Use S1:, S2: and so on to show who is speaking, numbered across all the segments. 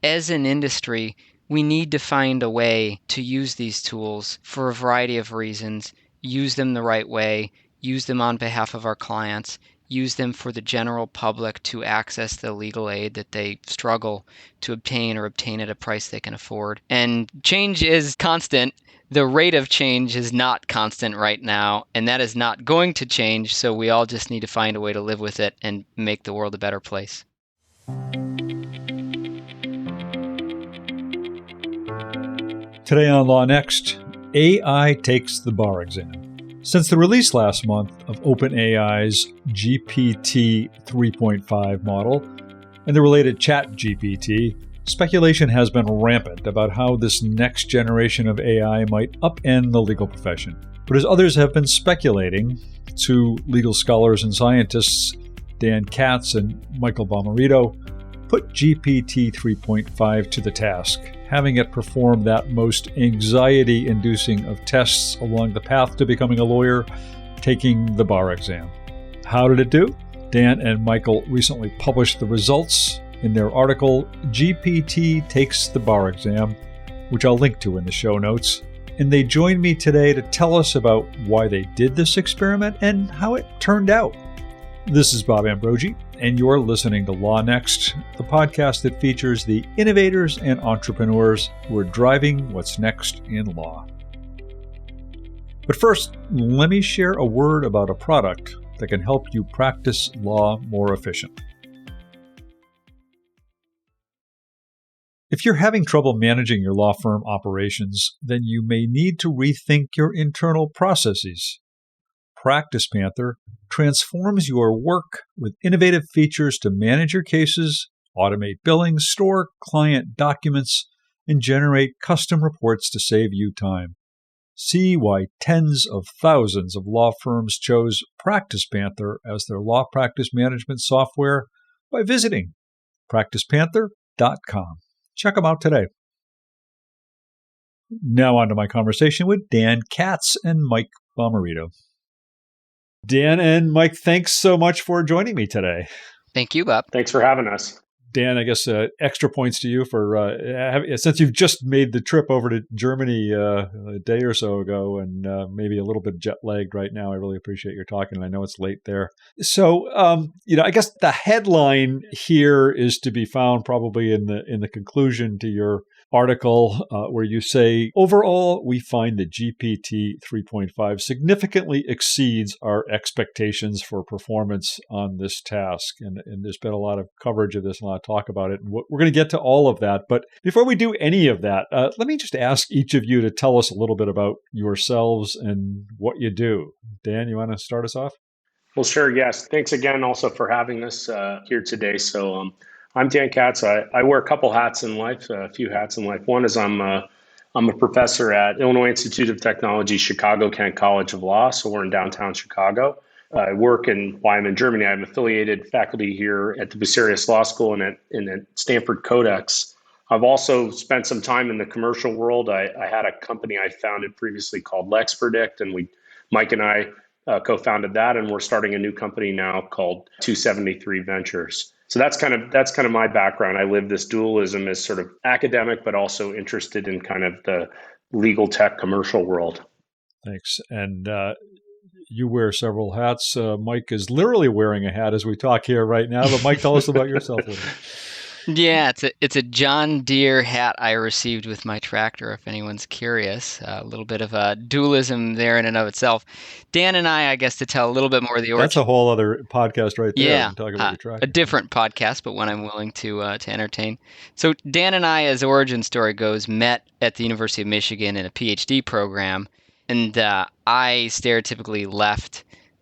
S1: as an industry, we need to find a way to use these tools for a variety of reasons, use them the right way, use them on behalf of our clients, use them for the general public to access the legal aid that they struggle to obtain or obtain at a price they can afford. And change is constant. The rate of change is not constant right now, and that is not going to change, so we all just need to find a way to live with it and make the world a better place.
S2: Today on LawNext, AI takes the bar exam. Since the release last month of OpenAI's GPT 3.5 model and the related ChatGPT, speculation has been rampant about how this next generation of AI might upend the legal profession. But as others have been speculating, two legal scholars and scientists, Dan Katz and Michael Bommarito, put GPT 3.5 to the task, having it perform that most anxiety-inducing of tests along the path to becoming a lawyer, taking the bar exam. How did it do? Dan and Michael recently published the results in their article, GPT Takes the Bar Exam, which I'll link to in the show notes. And they joined me today to tell us about why they did this experiment and how it turned out. This is Bob Ambrogi, and you're listening to LawNext, the podcast that features the innovators and entrepreneurs who are driving what's next in law. But first, let me share a word about a product that can help you practice law more efficiently. If you're having trouble managing your law firm operations, then you may need to rethink your internal processes. Practice Panther transforms your work with innovative features to manage your cases, automate billing, store client documents, and generate custom reports to save you time. See why tens of thousands of law firms chose Practice Panther as their law practice management software by visiting practicepanther.com. Check them out today. Now on to my conversation with Dan Katz and Mike Bommarito. Dan and Mike, thanks so much for joining me today.
S1: Thank you, Bob.
S3: Thanks for having us.
S2: Dan, I guess extra points to you for since you've just made the trip over to Germany a day or so ago, and maybe a little bit jet lagged right now. I really appreciate your talking. I know it's late there. So, I guess the headline here is to be found probably in the conclusion to your article, where you say, overall, we find that GPT 3.5 significantly exceeds our expectations for performance on this task. And there's been a lot of coverage of this, and a lot of talk about it. And we're going to get to all of that. But before we do any of that, let me just ask each of you to tell us a little bit about yourselves and what you do. Dan, you want to start us off?
S3: Well, sure. Yes. Thanks again also for having us here today. So I'm Dan Katz. I wear a couple hats in life, a few hats in life. One is I'm a professor at Illinois Institute of Technology, Chicago-Kent College of Law. So we're in downtown Chicago. I work while I'm in Germany, I'm affiliated faculty here at the Bucerius Law School and at Stanford Codex. I've also spent some time in the commercial world. I had a company I founded previously called LexPredict, and Mike and I co-founded that, and we're starting a new company now called 273 Ventures. So that's kind of my background. I live this dualism as sort of academic, but also interested in kind of the legal tech commercial world.
S2: Thanks. And you wear several hats. Mike is literally wearing a hat as we talk here right now. But Mike, tell us about yourself a little bit.
S1: Yeah, it's a John Deere hat I received with my tractor, if anyone's curious. A little bit of a dualism there in and of itself. Dan and I guess, to tell a little bit more of the origin.
S2: That's a whole other podcast right there.
S1: Yeah,
S2: talk about your tractor.
S1: A different podcast, but one I'm willing to entertain. So Dan and I, as origin story goes, met at the University of Michigan in a PhD program, and I stereotypically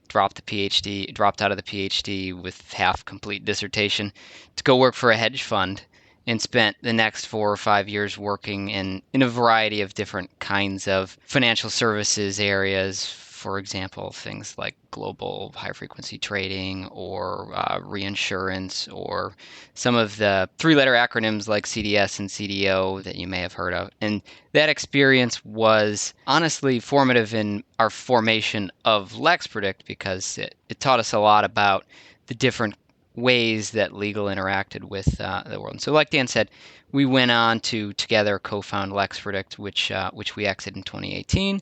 S1: dropped out of the PhD with half-complete dissertation to go work for a hedge fund, and spent the next 4 or 5 years working in a variety of different kinds of financial services areas. For example, things like global high-frequency trading or reinsurance, or some of the 3-letter acronyms like CDS and CDO that you may have heard of. And that experience was honestly formative in our formation of LexPredict, because it taught us a lot about the different ways that legal interacted with the world. And so, like Dan said, we went on to together co-found LexPredict, which we exited in 2018,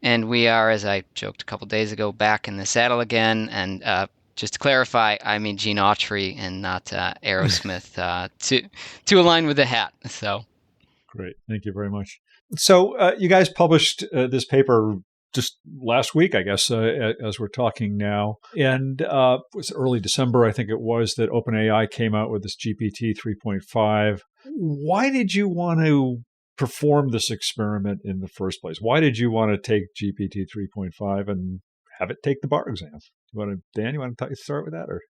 S1: and we are, as I joked a couple days ago, back in the saddle again. And just to clarify, I mean Gene Autry and not Aerosmith to align with the hat. So
S2: great, thank you very much. So you guys published this paper just last week, I guess, as we're talking now. And it was early December, I think it was, that OpenAI came out with this GPT 3.5. Why did you want to perform this experiment in the first place? Why did you want to take GPT 3.5 and have it take the bar exam? Dan, you want to start with that? Or?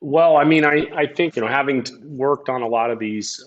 S3: Well, I mean, I think, having worked on a lot of these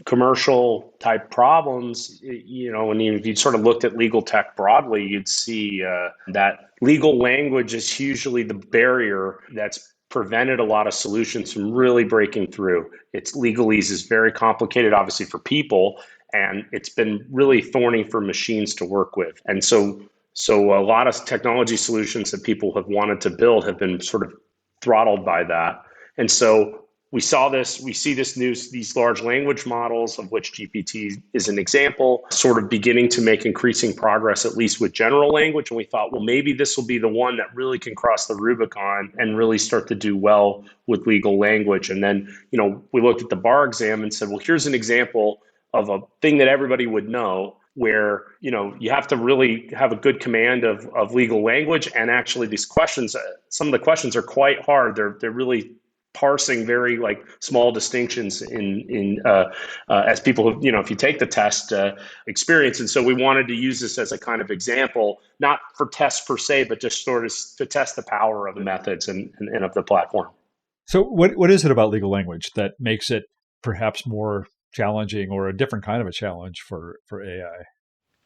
S3: commercial type problems, when if you sort of looked at legal tech broadly, you'd see that legal language is usually the barrier that's prevented a lot of solutions from really breaking through. Legalese is very complicated, obviously, for people, and it's been really thorny for machines to work with. And so a lot of technology solutions that people have wanted to build have been sort of throttled by that. And so we see these large language models, of which GPT is an example, sort of beginning to make increasing progress, at least with general language. And we thought, well, maybe this will be the one that really can cross the Rubicon and really start to do well with legal language. And then, we looked at the bar exam and said, well, here's an example of a thing that everybody would know, where you have to really have a good command of legal language. And actually these questions, some of the questions are quite hard. They're really parsing very small distinctions in as people who, if you take the test, experience. And so we wanted to use this as a kind of example, not for tests per se, but just sort of to test the power of the methods and of the platform.
S2: So what is it about legal language that makes it perhaps more challenging, or a different kind of a challenge for AI?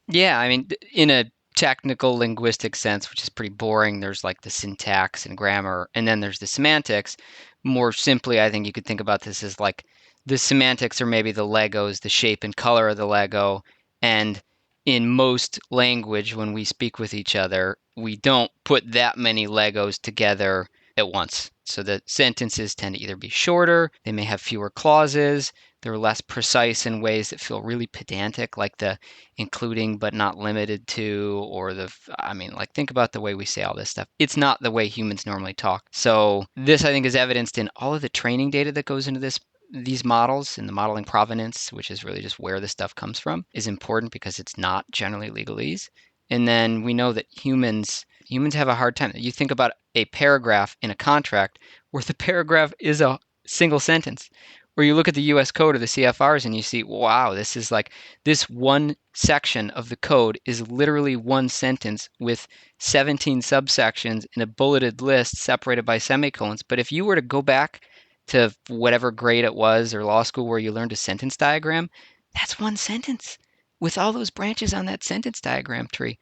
S1: Yeah, I mean, in a technical linguistic sense, which is pretty boring, there's like the syntax and grammar, and then there's the semantics. More simply, I think you could think about this as like the semantics are maybe the Legos, the shape and color of the Lego. And in most language, when we speak with each other, we don't put that many Legos together at once. So the sentences tend to either be shorter, they may have fewer clauses, they're less precise in ways that feel really pedantic, like the including but not limited to, or think about the way we say all this stuff. It's not the way humans normally talk. So this, I think, is evidenced in all of the training data that goes into these models, and the modeling provenance, which is really just where the stuff comes from, is important because it's not generally legalese. And then we know that humans have a hard time. You think about a paragraph in a contract where the paragraph is a single sentence. Or you look at the US code or the CFRs and you see, wow, this is like this one section of the code is literally one sentence with 17 subsections in a bulleted list separated by semicolons. But if you were to go back to whatever grade it was or law school where you learned a sentence diagram, that's one sentence with all those branches on that sentence diagram tree.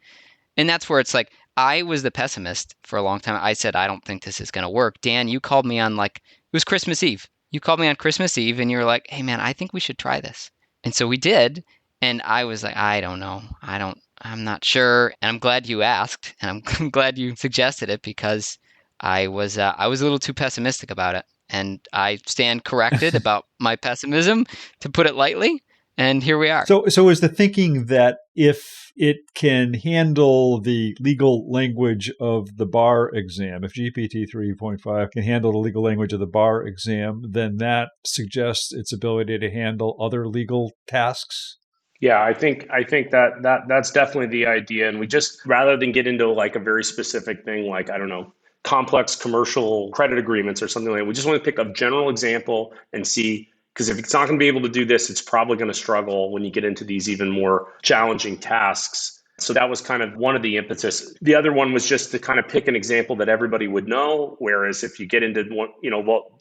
S1: And that's where it's like, I was the pessimist for a long time. I said, I don't think this is going to work. Dan, you called me on it was Christmas Eve. You called me on Christmas Eve and you were like, hey man, I think we should try this. And so we did. And I was like, I don't know. I'm not sure. And I'm glad you asked. And I'm glad you suggested it, because I was a little too pessimistic about it. And I stand corrected about my pessimism, to put it lightly. And here we are.
S2: So is the thinking that if it can handle the legal language of the bar exam, if GPT 3.5 can handle the legal language of the bar exam, then that suggests its ability to handle other legal tasks?
S3: Yeah, I think that's definitely the idea. And we just, rather than get into a very specific thing, like, I don't know, complex commercial credit agreements or something like that, we just want to pick a general example and see. Because if it's not going to be able to do this, it's probably going to struggle when you get into these even more challenging tasks. So that was kind of one of the impetus. The other one was just to kind of pick an example that everybody would know. Whereas if you get into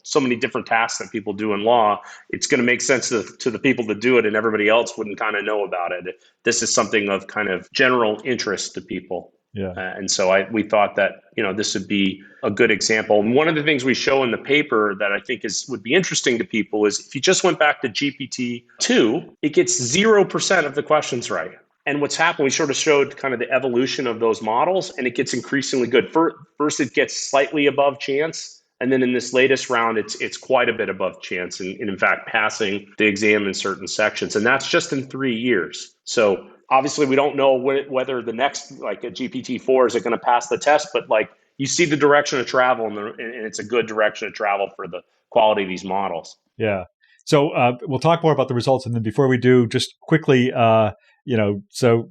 S3: so many different tasks that people do in law, it's going to make sense to the people that do it, and everybody else wouldn't kind of know about it. This is something of kind of general interest to people.
S2: Yeah.
S3: And so we thought that, this would be a good example. And one of the things we show in the paper that I think would be interesting to people is, if you just went back to GPT-2, it gets 0% of the questions right. And what's happened, we sort of showed kind of the evolution of those models, and it gets increasingly good. First, it gets slightly above chance, And then in this latest round, it's quite a bit above chance, and in fact, passing the exam in certain sections. And that's just in 3 years. So obviously, we don't know whether the next, like a GPT-4, is it going to pass the test, but like you see the direction of travel, and it's a good direction of travel for the quality of these models.
S2: Yeah. So we'll talk more about the results, and then before we do, just quickly, so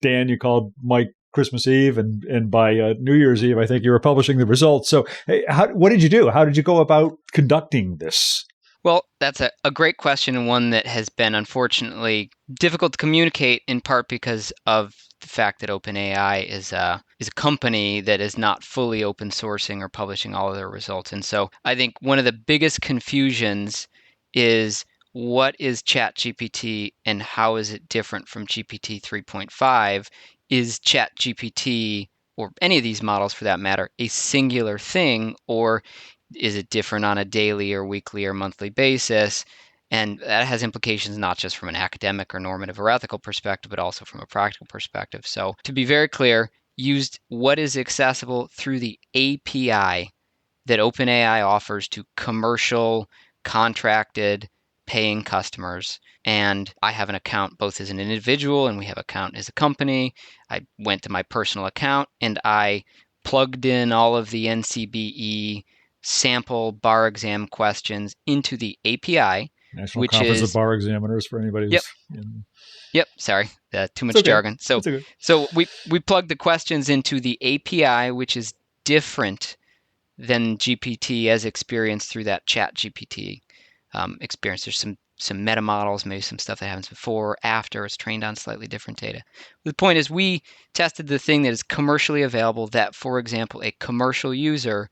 S2: Dan, you called Mike Christmas Eve, and by New Year's Eve, I think you were publishing the results. So, hey, what did you do? How did you go about conducting this?
S1: Well, that's a great question, and one that has been unfortunately difficult to communicate, in part because of the fact that OpenAI is a company that is not fully open sourcing or publishing all of their results. And so I think one of the biggest confusions is, what is ChatGPT and how is it different from GPT 3.5? Is ChatGPT, or any of these models for that matter, a singular thing, or is it different on a daily or weekly or monthly basis? And that has implications not just from an academic or normative or ethical perspective, but also from a practical perspective. So to be very clear, used what is accessible through the API that OpenAI offers to commercial, contracted, paying customers. And I have an account both as an individual and we have an account as a company. I went to my personal account and I plugged in all of the NCBE sample bar exam questions into the API,
S2: National
S1: which
S2: Conference of
S1: is,
S2: Bar Examiners, for anybody
S1: yep,
S2: who's in.
S1: yep, sorry, too
S2: It's
S1: much
S2: okay.
S1: jargon. So,
S2: It's okay.
S1: so we plugged the questions into the API, which is different than GPT as experienced through that Chat GPT experience. There's some meta models, maybe some stuff that happens before or after. It's trained on slightly different data. The point is, we tested the thing that is commercially available that, for example, a commercial user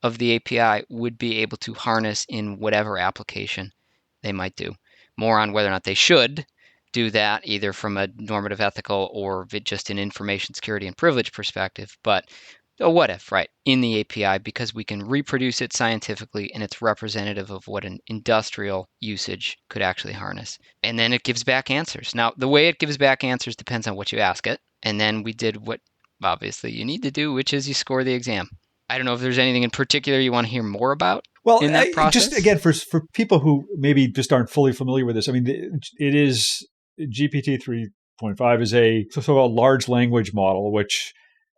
S1: of the API would be able to harness in whatever application they might do. More on whether or not they should do that, either from a normative, ethical, or just an information security and privilege perspective. But a what if, right, in the API, because we can reproduce it scientifically and it's representative of what an industrial usage could actually harness. And then it gives back answers. Now, the way it gives back answers depends on what you ask it. And then we did what obviously you need to do, which is you score the exam. I don't know if there's anything in particular you want to hear more about in that process.
S2: Just again, for people who maybe just aren't fully familiar with this, I mean, it is GPT 3.5 is a so-called large language model, which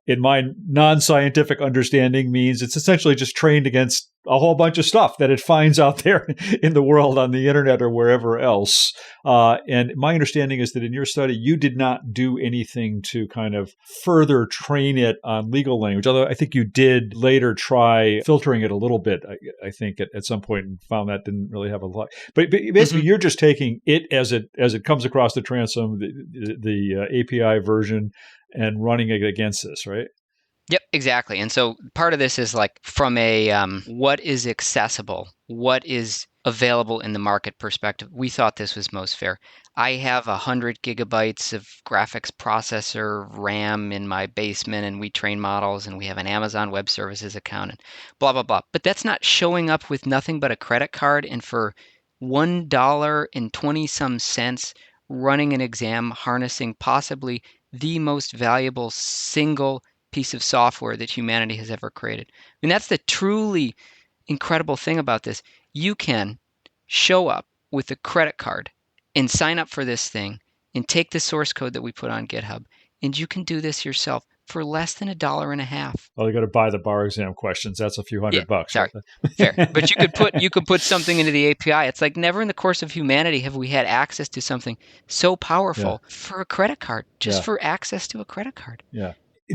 S2: in my non-scientific understanding means it's essentially just trained against a whole bunch of stuff that it finds out there in the world on the internet or wherever else. And my understanding is that in your study, you did not do anything to kind of further train it on legal language, although I think you did later try filtering it a little bit, I think, at some point, and found that didn't really have a lot. But basically, you're just taking it as it comes across the transom, the API version, and running it against this, right?
S1: Yep, exactly. And so part of this is like from a what is accessible, what is available in the market perspective. We thought this was most fair. I have 100 gigabytes of graphics processor RAM in my basement, and we train models, and we have an Amazon Web Services account, and blah, blah, blah. But that's not showing up with nothing but a credit card, and for $1.20 some running an exam, harnessing possibly the most valuable single piece of software that humanity has ever created. I mean, that's the truly incredible thing about this. You can show up with a credit card and sign up for this thing and take the source code that we put on GitHub, and you can do this yourself for less than $1.50.
S2: Well, you got to buy the bar exam questions. That's a few $100.
S1: Sorry, fair. But you could put something into the API. It's like never in the course of humanity have we had access to something so powerful for a credit card, just for access to a credit card.
S2: Yeah.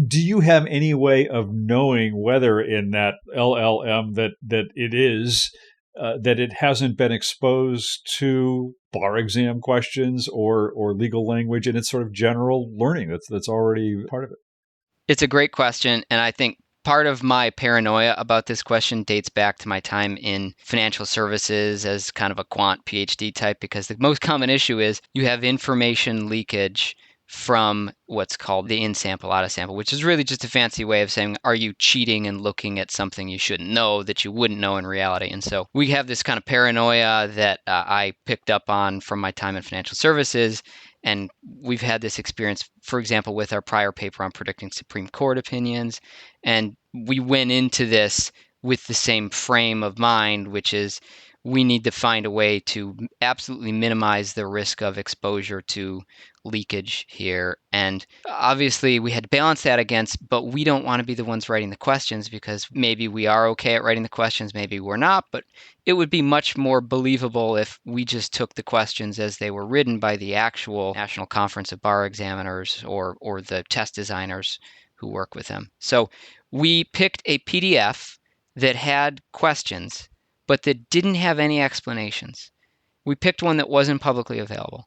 S2: Do you have any way of knowing whether in that LLM that it is that it hasn't been exposed to bar exam questions or legal language in its sort of general learning that's already part of it?
S1: It's a great question, and I think part of my paranoia about this question dates back to my time in financial services as kind of a quant PhD type, because the most common issue is you have information leakage from what's called the in-sample, out-of-sample, which is really just a fancy way of saying, are you cheating and looking at something you shouldn't know that you wouldn't know in reality? And so we have this kind of paranoia that I picked up on from my time in financial services. And we've had this experience, for example, with our prior paper on predicting Supreme Court opinions. And we went into this with the same frame of mind, which is we need to find a way to absolutely minimize the risk of exposure to leakage here. And obviously we had to balance that against, but we don't want to be the ones writing the questions, because maybe we are okay at writing the questions, maybe we're not, but it would be much more believable if we just took the questions as they were written by the actual National Conference of Bar Examiners or the test designers who work with them. So we picked a PDF that had questions, but that didn't have any explanations. We picked one that wasn't publicly available.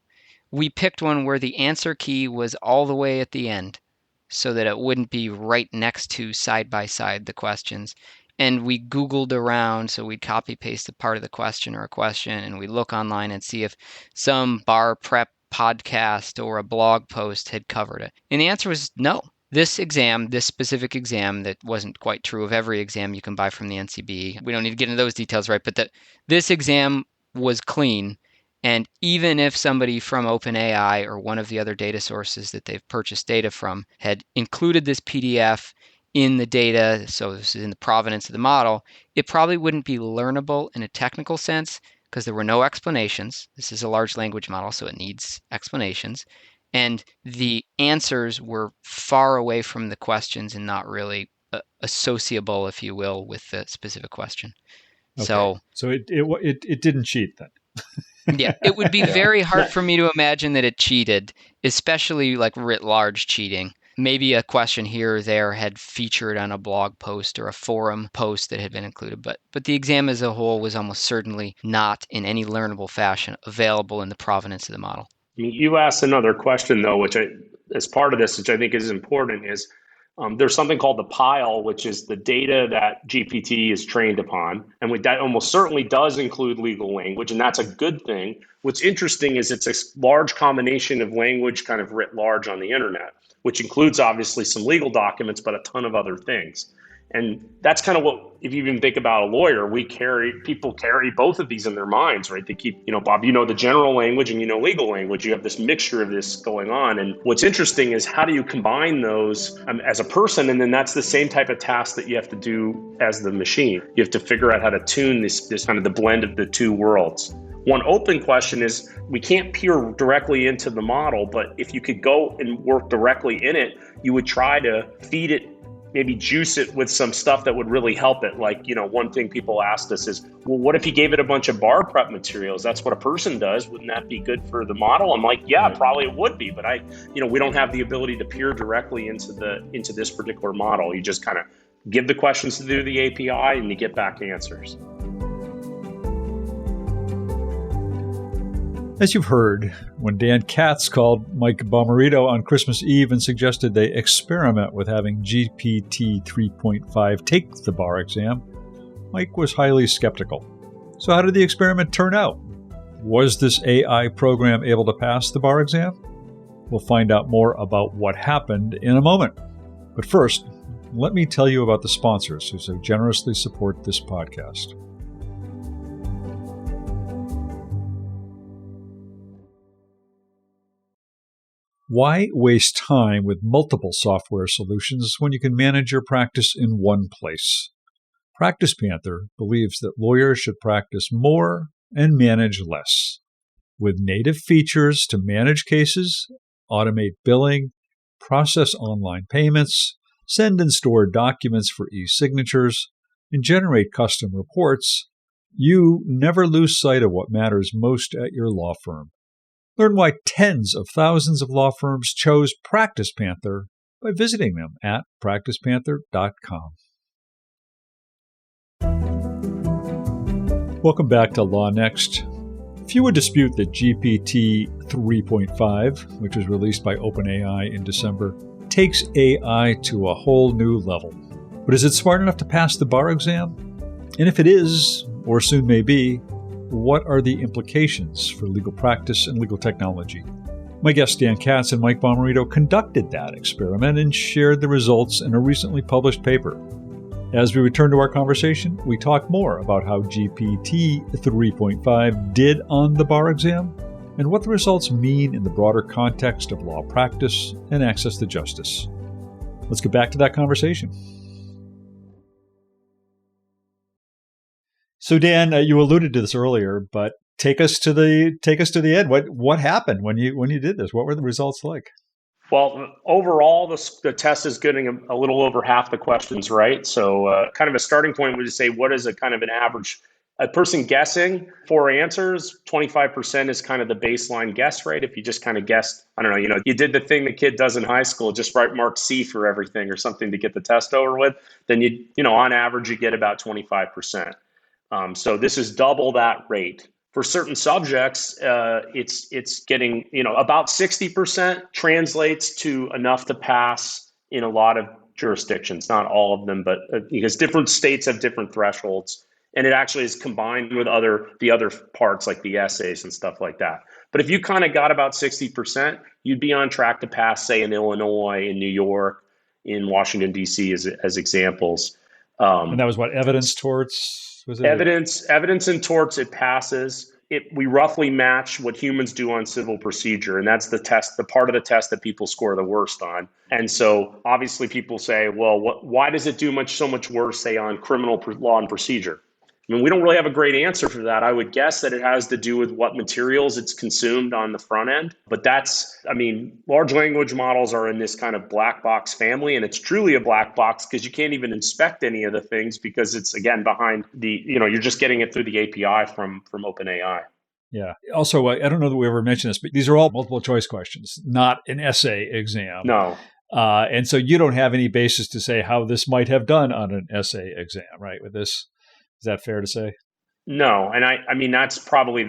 S1: We picked one where the answer key was all the way at the end so that it wouldn't be right next to side by side the questions. And we Googled around, so we'd copy paste a part of the question or a question, and we look online and see if some bar prep podcast or a blog post had covered it. And the answer was no. This specific exam, that wasn't quite true of every exam you can buy from the NCB. We don't need to get into those details, right? But this exam was clean. And even if somebody from OpenAI or one of the other data sources that they've purchased data from had included this PDF in the data, so this is in the provenance of the model, it probably wouldn't be learnable in a technical sense because there were no explanations. This is a large language model, so it needs explanations. And the answers were far away from the questions and not really associable, if you will, with the specific question.
S2: Okay. So it didn't cheat then.
S1: Yeah, it would be very hard for me to imagine that it cheated, especially like writ large cheating. Maybe a question here or there had featured on a blog post or a forum post that had been included, but the exam as a whole was almost certainly not in any learnable fashion available in the provenance of the model.
S3: You asked another question, though, as part of this, which I think is important, is there's something called the pile, which is the data that GPT is trained upon. And that almost certainly does include legal language, and that's a good thing. What's interesting is it's a large combination of language kind of writ large on the internet, which includes obviously some legal documents, but a ton of other things. And that's kind of what, if you even think about a lawyer, people carry both of these in their minds, right? They keep, Bob, the general language and legal language. You have this mixture of this going on. And what's interesting is how do you combine those as a person? And then that's the same type of task that you have to do as the machine. You have to figure out how to tune this kind of the blend of the two worlds. One open question is we can't peer directly into the model, but if you could go and work directly in it, you would try to feed it, maybe juice it with some stuff that would really help it. Like, one thing people asked us is, well, what if you gave it a bunch of bar prep materials? That's what a person does. Wouldn't that be good for the model? I'm like, yeah, probably it would be, but we don't have the ability to peer directly into this particular model. You just kind of give the questions through the API and you get back answers.
S2: As you've heard, when Dan Katz called Mike Bommarito on Christmas Eve and suggested they experiment with having GPT 3.5 take the bar exam, Mike was highly skeptical. So how did the experiment turn out? Was this AI program able to pass the bar exam? We'll find out more about what happened in a moment. But first, let me tell you about the sponsors who so generously support this podcast. Why waste time with multiple software solutions when you can manage your practice in one place? Practice Panther believes that lawyers should practice more and manage less. With native features to manage cases, automate billing, process online payments, send and store documents for e-signatures, and generate custom reports, you never lose sight of what matters most at your law firm. Learn why tens of thousands of law firms chose Practice Panther by visiting them at practicepanther.com. Welcome back to LawNext. Few would dispute that GPT 3.5, which was released by OpenAI in December, takes AI to a whole new level. But is it smart enough to pass the bar exam? And if it is, or soon may be, what are the implications for legal practice and legal technology? My guests Dan Katz and Mike Bommarito conducted that experiment and shared the results in a recently published paper. As we return to our conversation, we talk more about how GPT 3.5 did on the bar exam and what the results mean in the broader context of law practice and access to justice. Let's get back to that conversation. So Dan, you alluded to this earlier, but take us to the end. What happened when you did this? What were the results like?
S3: Well, overall, the test is getting a little over half the questions right. So, kind of a starting point would just say, what is a kind of an average? A person guessing four answers, 25% is kind of the baseline guess rate. If you just kind of guessed, I don't know, you did the thing the kid does in high school, just write mark C for everything or something to get the test over with, then on average, you get about 25%. So this is double that rate. For certain subjects, it's getting, about 60% translates to enough to pass in a lot of jurisdictions, not all of them, but because different states have different thresholds. And it actually is combined with the other parts like the essays and stuff like that. But if you kind of got about 60%, you'd be on track to pass, say, in Illinois, in New York, in Washington, D.C. as examples.
S2: And that was what, evidence torts? Was it
S3: Evidence and torts, it passes. We roughly match what humans do on civil procedure, and that's the test, the part of the test that people score the worst on. And so obviously people say, well, why does it do so much worse, say, on criminal law and procedure? I mean, we don't really have a great answer for that. I would guess that it has to do with what materials it's consumed on the front end. But large language models are in this kind of black box family, and it's truly a black box because you can't even inspect any of the things because it's, again, behind you're just getting it through the API from OpenAI.
S2: Yeah. Also, I don't know that we ever mentioned this, but these are all multiple choice questions, not an essay exam.
S3: No.
S2: And so you don't have any basis to say how this might have done on an essay exam, right? With this. Is that fair to say?
S3: No, and I mean that's probably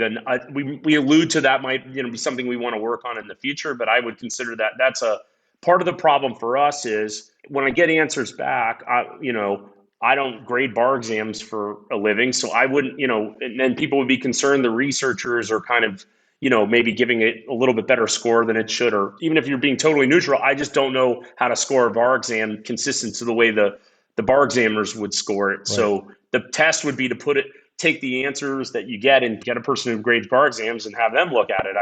S3: we allude to that might be something we want to work on in the future, but I would consider that's a part of the problem for us is when I get answers back, I don't grade bar exams for a living, so I wouldn't, and then people would be concerned the researchers are kind of maybe giving it a little bit better score than it should, or even if you're being totally neutral, I just don't know how to score a bar exam consistent to the way the bar examiners would score it. Right. So the test would be to take the answers that you get and get a person who grades bar exams and have them look at it.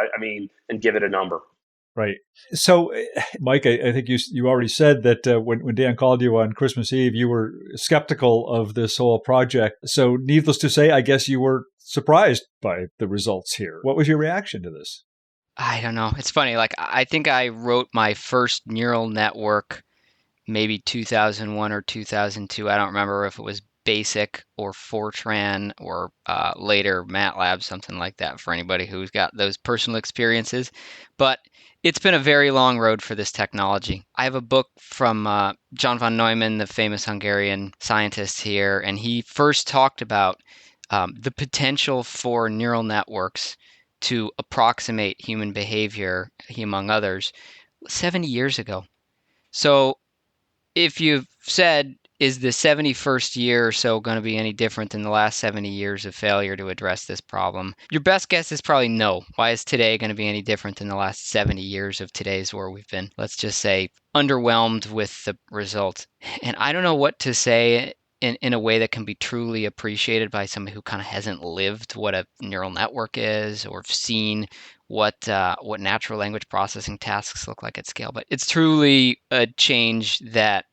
S3: And give it a number.
S2: Right. So, Mike, I think you already said that when Dan called you on Christmas Eve, you were skeptical of this whole project. So, needless to say, I guess you were surprised by the results here. What was your reaction to this?
S1: I don't know. It's funny. Like, I think I wrote my first neural network maybe 2001 or 2002. I don't remember if it was BASIC or Fortran or later MATLAB, something like that for anybody who's got those personal experiences. But it's been a very long road for this technology. I have a book from John von Neumann, the famous Hungarian scientist here, and he first talked about the potential for neural networks to approximate human behavior, among others, 70 years ago. So if you've said, is the 71st year or so going to be any different than the last 70 years of failure to address this problem? Your best guess is probably no. Why is today going to be any different than the last 70 years of today's where we've been, let's just say, underwhelmed with the results? And I don't know what to say in a way that can be truly appreciated by somebody who kind of hasn't lived what a neural network is or seen what natural language processing tasks look like at scale. But it's truly a change that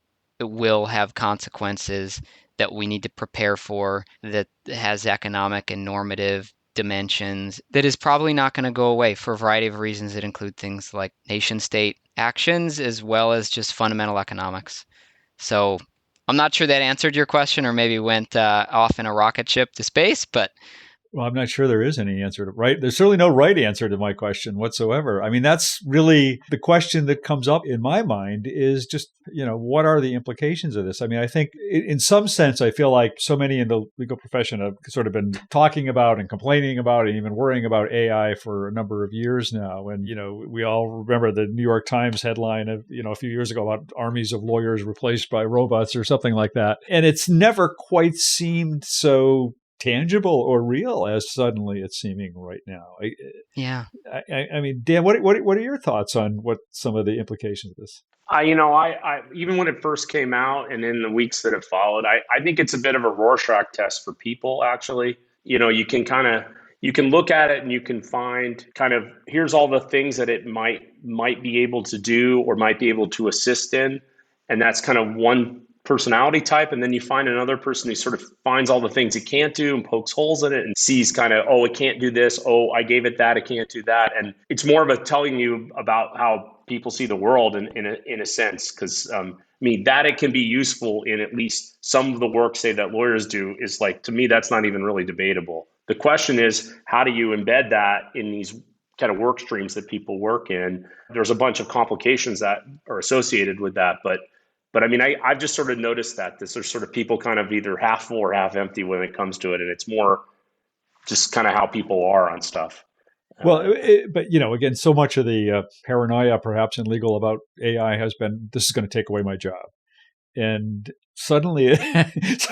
S1: will have consequences that we need to prepare for, that has economic and normative dimensions, that is probably not going to go away for a variety of reasons that include things like nation state actions as well as just fundamental economics. So I'm not sure that answered your question, or maybe went off in a rocket ship to space, but
S2: well, I'm not sure there is any answer to right. There's certainly no right answer to my question whatsoever. I mean, that's really the question that comes up in my mind is just, what are the implications of this? I mean, I think in some sense, I feel like so many in the legal profession have sort of been talking about and complaining about and even worrying about AI for a number of years now. And, we all remember the New York Times headline of, a few years ago about armies of lawyers replaced by robots or something like that. And it's never quite seemed so tangible or real as suddenly it's seeming right now. I mean, Dan, what are your thoughts on what some of the implications of this?
S3: I even when it first came out and in the weeks that have followed, I think it's a bit of a Rorschach test for people. Actually, you can look at it and you can find kind of here's all the things that it might be able to do or might be able to assist in, and that's kind of one personality type, and then you find another person who sort of finds all the things it can't do and pokes holes in it and sees kind of, oh, it can't do this, oh, I gave it that, it can't do that. And it's more of a telling you about how people see the world in a sense, because I mean, that it can be useful in at least some of the work, say, that lawyers do, is like, to me, that's not even really debatable. The question is, how do you embed that in these kind of work streams that people work in? There's a bunch of complications that are associated with that, but I mean, I've just sort of noticed that there's sort of people kind of either half full or half empty when it comes to it, and it's more just kind of how people are on stuff.
S2: Well, but again, so much of the paranoia, perhaps in legal, about AI has been, this is going to take away my job, and suddenly,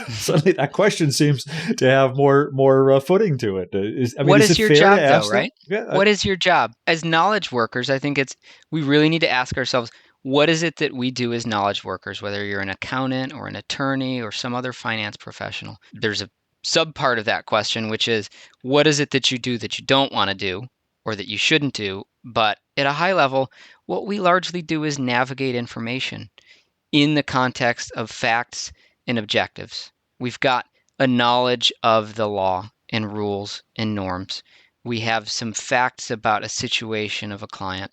S2: suddenly that question seems to have more footing to it.
S1: What
S2: is
S1: is
S2: it
S1: your
S2: fair
S1: job,
S2: to
S1: though,
S2: ask that?
S1: right?
S2: Yeah.
S1: What is your job? As knowledge workers, I think we really need to ask ourselves, what is it that we do as knowledge workers, whether you're an accountant or an attorney or some other finance professional? There's a sub part of that question, which is, what is it that you do that you don't want to do or that you shouldn't do? But at a high level, what we largely do is navigate information in the context of facts and objectives. We've got a knowledge of the law and rules and norms. We have some facts about a situation of a client,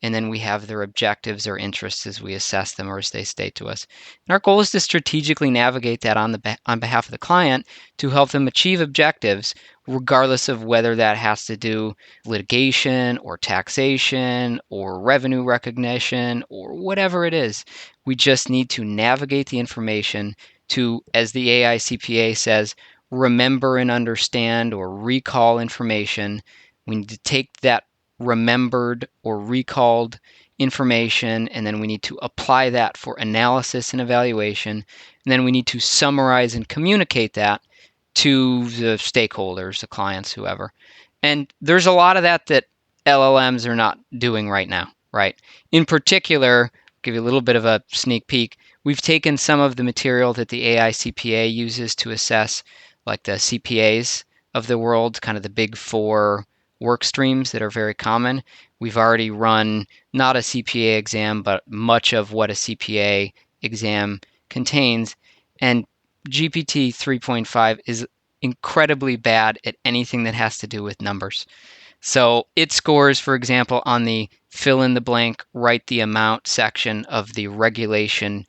S1: and then we have their objectives or interests as we assess them or as they state to us. And our goal is to strategically navigate that on behalf of the client to help them achieve objectives, regardless of whether that has to do litigation or taxation or revenue recognition or whatever it is. We just need to navigate the information to, as the AI CPA says, remember and understand or recall information. We need to take that remembered or recalled information, and then we need to apply that for analysis and evaluation. And then we need to summarize and communicate that to the stakeholders, the clients, whoever. And there's a lot of that LLMs are not doing right now, right? In particular, give you a little bit of a sneak peek, we've taken some of the material that the AI CPA uses to assess, like the CPAs of the world, kind of the big four work streams that are very common. We've already run not a CPA exam, but much of what a CPA exam contains. And GPT 3.5 is incredibly bad at anything that has to do with numbers. So it scores, for example, on the fill in the blank, write the amount section of the regulation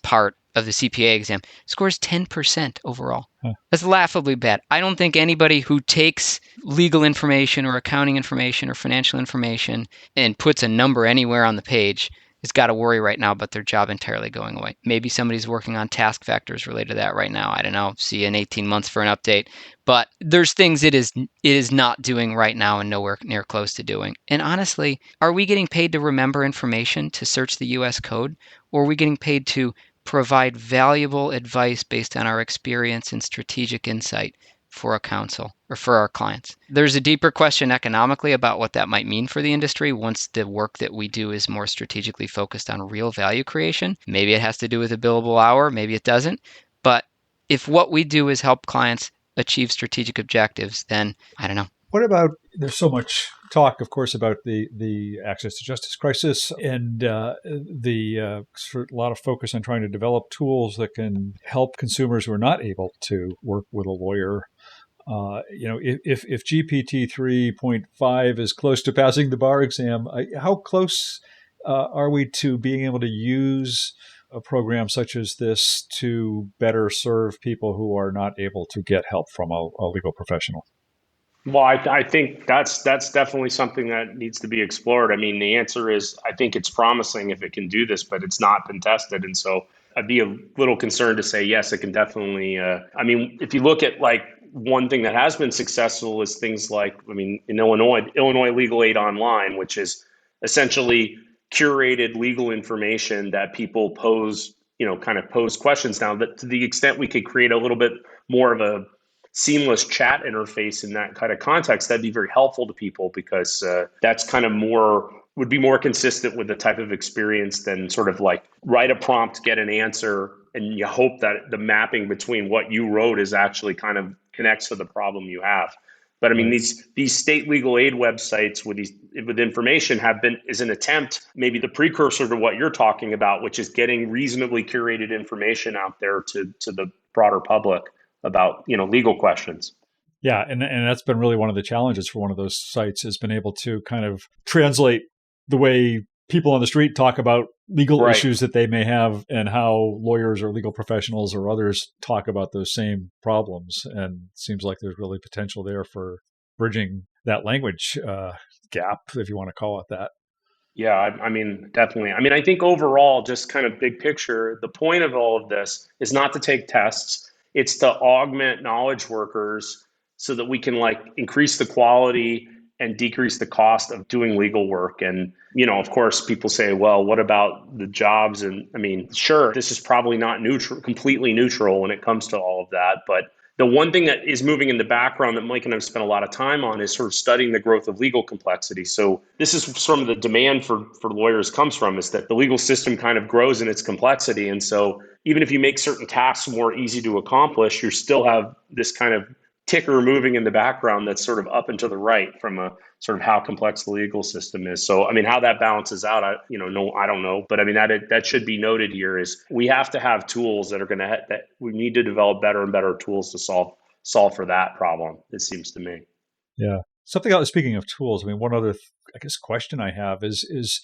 S1: part of the CPA exam, scores 10% overall. That's laughably bad. I don't think anybody who takes legal information or accounting information or financial information and puts a number anywhere on the page has got to worry right now about their job entirely going away. Maybe somebody's working on task factors related to that right now. I don't know. See you in 18 months for an update. But there's things it is not doing right now and nowhere near close to doing. And honestly, are we getting paid to remember information to search the US code, or are we getting paid to provide valuable advice based on our experience and strategic insight for a counsel or for our clients? There's a deeper question economically about what that might mean for the industry once the work that we do is more strategically focused on real value creation. Maybe it has to do with a billable hour, maybe it doesn't. But if what we do is help clients achieve strategic objectives, then I don't know.
S2: What about, there's so much talk, of course, about the access to justice crisis and a lot of focus on trying to develop tools that can help consumers who are not able to work with a lawyer. If GPT 3.5 is close to passing the bar exam, how close are we to being able to use a program such as this to better serve people who are not able to get help from a legal professional?
S3: Well, I think that's definitely something that needs to be explored. I mean, the answer is, I think it's promising if it can do this, but it's not been tested. And so I'd be a little concerned to say, yes, it can definitely. I mean, if you look at like one thing that has been successful is things like, I mean, in Illinois Legal Aid Online, which is essentially curated legal information that people pose, kind of pose questions. Now, that to the extent we could create a little bit more of a seamless chat interface in that kind of context, that'd be very helpful to people, because that's kind of would be more consistent with the type of experience than sort of like write a prompt, get an answer, and you hope that the mapping between what you wrote is actually kind of connects to the problem you have. But I mean,
S2: Right.
S3: these state legal aid websites with information is an attempt, maybe the precursor to what you're talking about, which is getting reasonably curated information out there to the broader public about legal questions.
S2: Yeah, and that's been really one of the challenges for one of those sites, has been able to kind of translate the way people on the street talk about legal
S3: Right.
S2: issues that they may have and how lawyers or legal professionals or others talk about those same problems. And it seems like there's really potential there for bridging that language gap, if you want to call it that.
S3: Yeah, I mean, definitely. I mean, I think overall, just kind of big picture, the point of all of this is not to take tests. It's to augment knowledge workers so that we can increase the quality and decrease the cost of doing legal work. And, of course, people say, well, what about the jobs? And I mean, sure, this is probably not completely neutral when it comes to all of that. But the one thing that is moving in the background that Mike and I've spent a lot of time on is sort of studying the growth of legal complexity. So this is some of the demand for lawyers comes from, is that the legal system kind of grows in its complexity. And so even if you make certain tasks more easy to accomplish, you still have this kind of ticker moving in the background that's sort of up and to the right from a sort of how complex the legal system is. So, I mean, how that balances out, I don't know. But I mean, that should be noted here is we have to have tools that are that we need to develop better and better tools to solve for that problem, it seems to me.
S2: Yeah. Something else, speaking of tools, I mean, one other, I guess, question I have is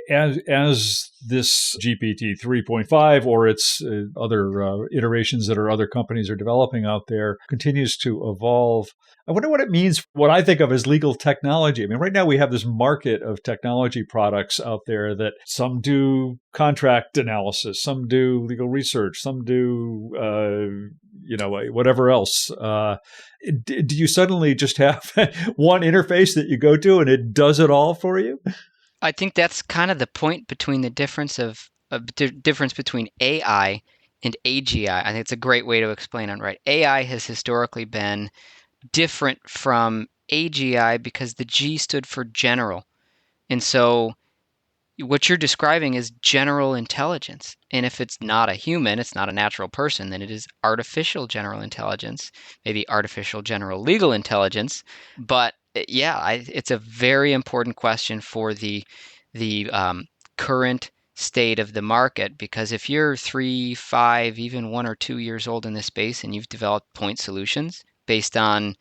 S2: as this GPT 3.5 or its other iterations that other companies are developing out there continues to evolve, I wonder what it means, what I think of as legal technology. I mean, right now we have this market of technology products out there that some do contract analysis, some do legal research, some do, whatever else. Do you suddenly just have one interface that you go to and it does it all for you?
S1: I think that's kind of the point between the difference between AI and AGI. I think it's a great way to explain it, right? AI has historically been different from AGI because the G stood for general. And so what you're describing is general intelligence. And if it's not a human, it's not a natural person, then it is artificial general intelligence, maybe artificial general legal intelligence. But yeah, it's a very important question for the current state of the market, because if you're 3, 5, even 1 or 2 years old in this space and you've developed point solutions based on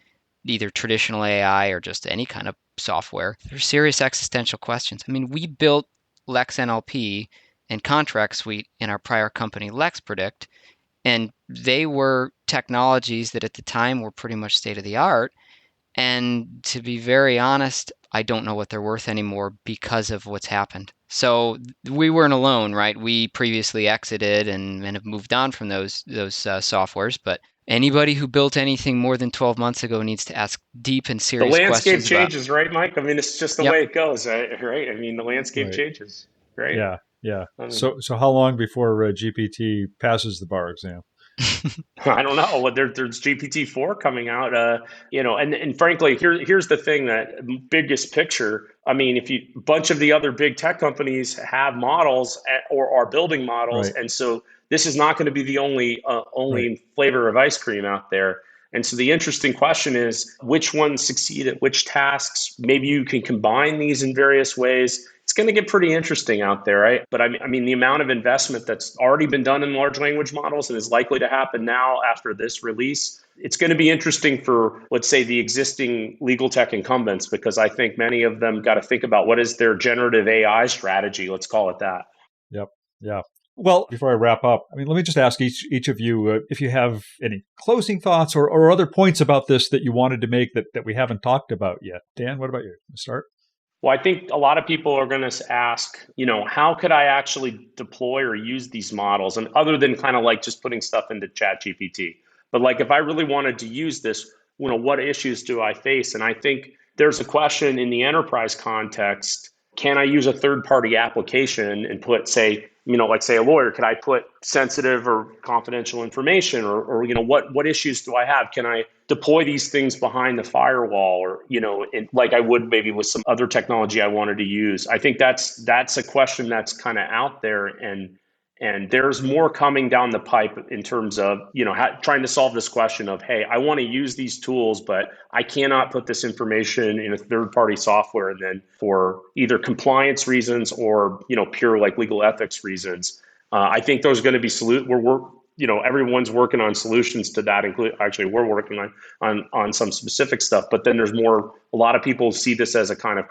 S1: either traditional AI or just any kind of software, there's serious existential questions. I mean, we built Lex NLP and Contract Suite in our prior company, LexPredict, and they were technologies that at the time were pretty much state of the art. And to be very honest, I don't know what they're worth anymore because of what's happened. So we weren't alone, right? We previously exited and have moved on from those softwares, but anybody who built anything more than 12 months ago needs to ask deep and
S3: The
S1: serious
S3: landscape
S1: questions about.
S3: changes, right, Mike? I mean, it's just the
S1: Yep.
S3: way it goes, right? I mean, the landscape
S2: Right.
S3: changes, right?
S2: Yeah. Yeah.
S3: I mean,
S2: So how long before GPT passes the bar exam?
S3: I don't know. Well, there's GPT-4 coming out, and frankly, here's the thing, that biggest picture. I mean, if a bunch of the other big tech companies have models or are building models,
S2: Right.
S3: and so this is not going to be the only
S2: Right.
S3: flavor of ice cream out there. And so the interesting question is which ones succeed at which tasks. Maybe you can combine these in various ways. It's going to get pretty interesting out there, right? But I mean, the amount of investment that's already been done in large language models and is likely to happen now after this release, it's going to be interesting for, let's say, the existing legal tech incumbents, because I think many of them got to think about what is their generative AI strategy, let's call it that.
S2: Yep. Yeah. Well, before I wrap up, I mean, let me just ask each of you if you have any closing thoughts or other points about this that you wanted to make that we haven't talked about yet. Dan, what about you? Start.
S3: Well, I think a lot of people are going to ask, how could I actually deploy or use these models? And other than kind of just putting stuff into Chat GPT, but if I really wanted to use this, what issues do I face? And I think there's a question in the enterprise context. Can I use a third-party application and put, say, say a lawyer, could I put sensitive or confidential information, or what issues do I have? Can I deploy these things behind the firewall, or like I would maybe with some other technology I wanted to use? I think that's a question that's kind of out there, and And there's more coming down the pipe in terms of, trying to solve this question of, hey, I want to use these tools, but I cannot put this information in a third-party software. And then for either compliance reasons or, pure like legal ethics reasons, I think those are going to be everyone's working on solutions to that. Actually, we're working on some specific stuff, but then there's more. A lot of people see this as a kind of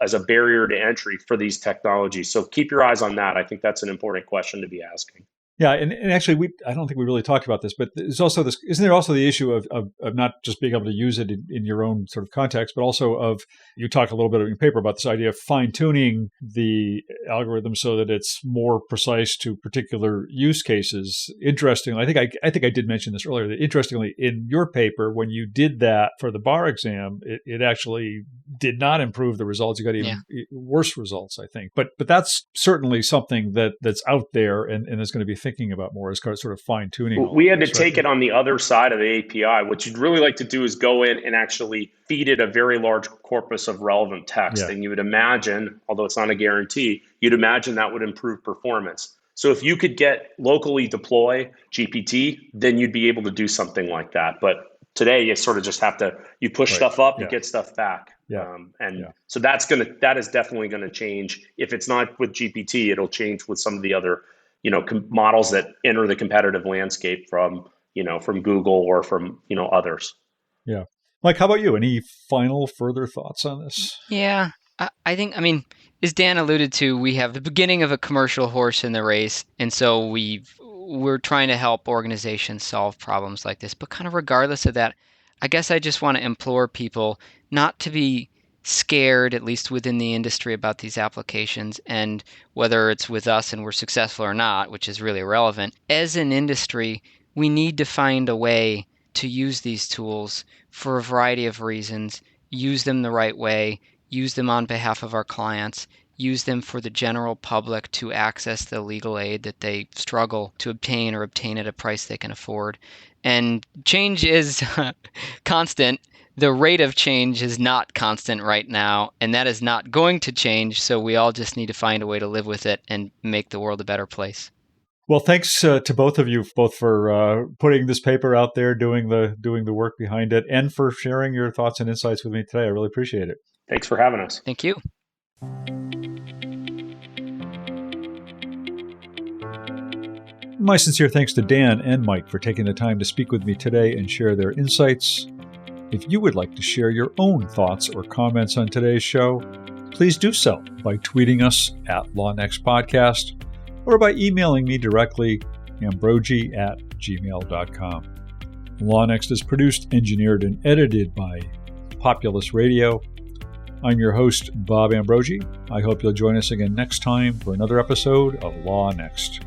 S3: as a barrier to entry for these technologies. So keep your eyes on that. I think that's an important question to be asking.
S2: Yeah, and actually, I don't think we really talked about this, but there's also this. Isn't there also the issue of not just being able to use it in your own sort of context, but also of, you talked a little bit in your paper about this idea of fine tuning the algorithm so that it's more precise to particular use cases. Interestingly, I think I did mention this earlier. That interestingly, in your paper, when you did that for the bar exam, it actually did not improve the results. You got even worse results, I think. But that's certainly something that's out there and is going to be thinking about more, is sort of fine tuning.
S3: We had to take it on the other side of the API. What you'd really like to do is go in and actually feed it a very large corpus of relevant text. And you would imagine, although it's not a guarantee, you'd imagine that would improve performance. So if you could locally deploy GPT, then you'd be able to do something like that. But today you sort of just have to, you push stuff up, you get stuff back. So that is definitely going to change. If it's not with GPT, it'll change with some of the other models that enter the competitive landscape from Google or from, others.
S2: Yeah. Mike, how about you? Any final further thoughts on this?
S1: Yeah, I think, as Dan alluded to, we have the beginning of a commercial horse in the race. And so we're trying to help organizations solve problems like this. But kind of regardless of that, I guess I just want to implore people not to be scared, at least within the industry, about these applications, and whether it's with us and we're successful or not, which is really irrelevant. As an industry, we need to find a way to use these tools for a variety of reasons, use them the right way, use them on behalf of our clients, use them for the general public to access the legal aid that they struggle to obtain or obtain at a price they can afford. And change is constant. The rate of change is not constant right now, and that is not going to change. So we all just need to find a way to live with it and make the world a better place.
S2: Well, thanks to both of you, both for putting this paper out there, doing the work behind it, and for sharing your thoughts and insights with me today. I really appreciate it.
S3: Thanks for having us.
S1: Thank you.
S2: My sincere thanks to Dan and Mike for taking the time to speak with me today and share their insights. If you would like to share your own thoughts or comments on today's show, please do so by tweeting us at LawNext Podcast or by emailing me directly, ambrogi@gmail.com. LawNext is produced, engineered, and edited by Populous Radio. I'm your host, Bob Ambrogi. I hope you'll join us again next time for another episode of LawNext.